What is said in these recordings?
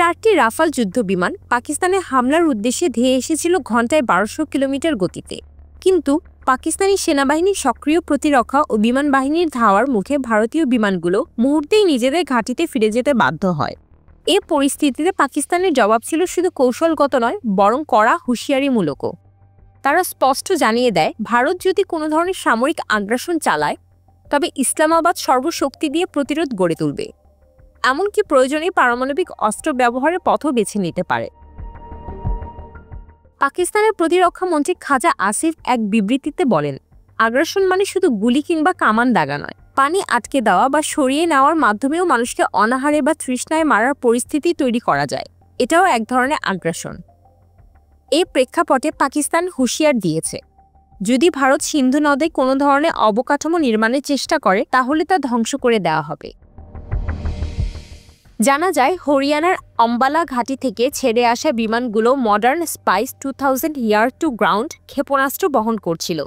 4টি রাফাল যুদ্ধবিমান পাকিস্তানে হামলার উদ্দেশ্যে ধেয়ে এসেছিল ঘণ্টায় 1200 কিলোমিটার গতিতে। কিন্তু পাকিস্তানি সেনাবাহিনীর সক্রিয় প্রতিরক্ষা ও বিমান বাহিনীর ধাওয়ার মুখে ভারতীয় বিমানগুলো মুহূর্তেই নিজেদের ঘাঁটিতে ফিরে যেতে বাধ্য হয়। এ পরিস্থিতিতে পাকিস্তানের জবাব ছিল শুধু কৌশলগত নয়, বরং কড়া হুঁশিয়ারিমূলকও। তারা স্পষ্ট জানিয়ে দেয়, ভারত যদি কোনো ধরনের সামরিক আগ্রাসন চালায় তবে ইসলামাবাদ সর্বশক্তি দিয়ে প্রতিরোধ গড়ে তুলবে, এমনকি প্রয়োজনে পারমাণবিক অস্ত্র ব্যবহারের পথও বেছে নিতে পারে। পাকিস্তানের প্রতিরক্ষা মন্ত্রী খাজা আসিফ এক বিবৃতিতে বলেন, আগ্রাসন মানে শুধু গুলি কিংবা কামান দাগা নয়, পানি আটকে দেওয়া বা সরিয়ে নেওয়ার মাধ্যমেও মানুষকে অনাহারে বা তৃষ্ণায় মারার পরিস্থিতি তৈরি করা যায়। এটাও এক ধরনের আগ্রাসন। এই প্রেক্ষাপটে পাকিস্তান হুঁশিয়ার দিয়েছে, যদি ভারত সিন্ধু নদে কোনো ধরনের অবকাঠামো নির্মাণের চেষ্টা করে তাহলে তা ধ্বংস করে দেওয়া হবে। জানা যায়, হরিয়ানার অম্বালা ঘাঁটি থেকে ছেড়ে আসা বিমানগুলো মডার্ন স্পাইস 2000 ইয়ার টু গ্রাউন্ড ক্ষেপণাস্ত্র বহন করছিল,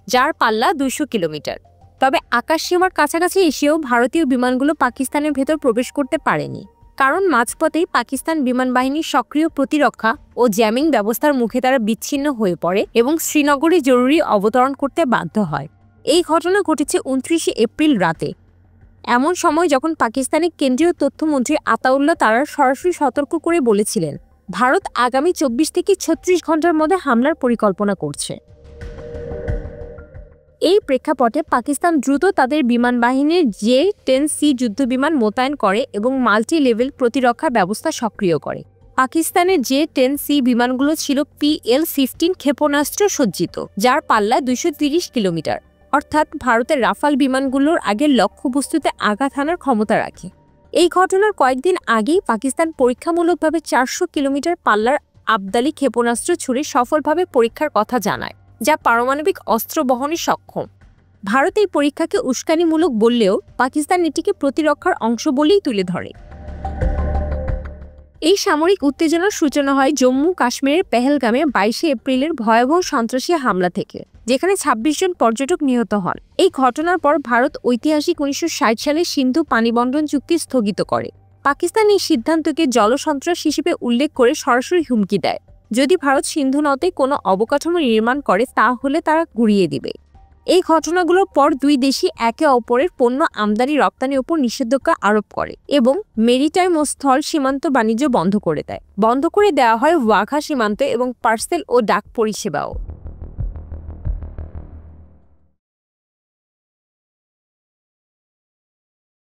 যার পাল্লা 200 কিলোমিটার। তবে আকাশসীমার কাছাকাছি এসেও ভারতীয় বিমানগুলো পাকিস্তানের ভেতর প্রবেশ করতে পারেনি, কারণ মাঝপথেই পাকিস্তান বিমান বাহিনীর সক্রিয় প্রতিরক্ষা ও জ্যামিং ব্যবস্থার মুখে তারা বিচ্ছিন্ন হয়ে পড়ে এবং শ্রীনগরে জরুরি অবতরণ করতে বাধ্য হয়। এই ঘটনা ঘটেছে 29 এপ্রিল রাতে, এমন সময় যখন পাকিস্তানের কেন্দ্রীয় তথ্যমন্ত্রী আতাউল্লাহ তারার সরাসরি সতর্ক করে বলেছিলেন, ভারত আগামী 24 থেকে 36 ঘন্টার মধ্যে হামলার পরিকল্পনা করছে। এই প্রেক্ষাপটে পাকিস্তান দ্রুত তাদের বিমান বাহিনীর J-10C যুদ্ধবিমান মোতায়েন করে এবং মাল্টি লেভেল প্রতিরক্ষা ব্যবস্থা সক্রিয় করে। পাকিস্তানের J-10C বিমানগুলো ছিল PL-15 ক্ষেপণাস্ত্র সজ্জিত, যার পাল্লা 230 কিলোমিটার, অর্থাৎ ভারতের রাফাল বিমানগুলোর আগের লক্ষ্যবস্তুতে আঘাত হানার ক্ষমতা রাখে। এই ঘটনার কয়েকদিন আগেই পাকিস্তান পরীক্ষামূলকভাবে 400 কিলোমিটার পাল্লার আবদালি ক্ষেপণাস্ত্র ছুড়ে সফলভাবে পরীক্ষার কথা জানায়, যা পারমাণবিক অস্ত্র বহনে সক্ষম। ভারত এই পরীক্ষাকে উস্কানিমূলক বললেও পাকিস্তান এটিকে প্রতিরক্ষার অংশ বলেই তুলে ধরে। এই সামরিক উত্তেজনার সূচনা হয় জম্মু কাশ্মীরের পেহেলগামে 22 এপ্রিলের ভয়াবহ সন্ত্রাসী হামলা থেকে, যেখানে 26 জন পর্যটক নিহত হন। এই ঘটনার পর ভারত ঐতিহাসিক 1960 সালে সিন্ধু পানিবণ্টন চুক্তি স্থগিত করে। পাকিস্তান এই সিদ্ধান্তকে জলসন্ত্রাস হিসেবে উল্লেখ করে সরাসরি হুমকি দেয়, যদি ভারত সিন্ধু নদে কোনো অবকাঠামো নির্মাণ করে তাহলে তারা গুড়িয়ে দিবে। এই ঘটনাগুলোর পর দুই দেশই একে অপরের পণ্য আমদানি রপ্তানির উপর নিষেধাজ্ঞা আরোপ করে এবং মেরিটাইম ও স্থল সীমান্ত বাণিজ্য বন্ধ করে দেয়। বন্ধ করে দেওয়া হয় ওয়াঘা সীমান্ত এবং পার্সেল ও ডাক পরিষেবাও।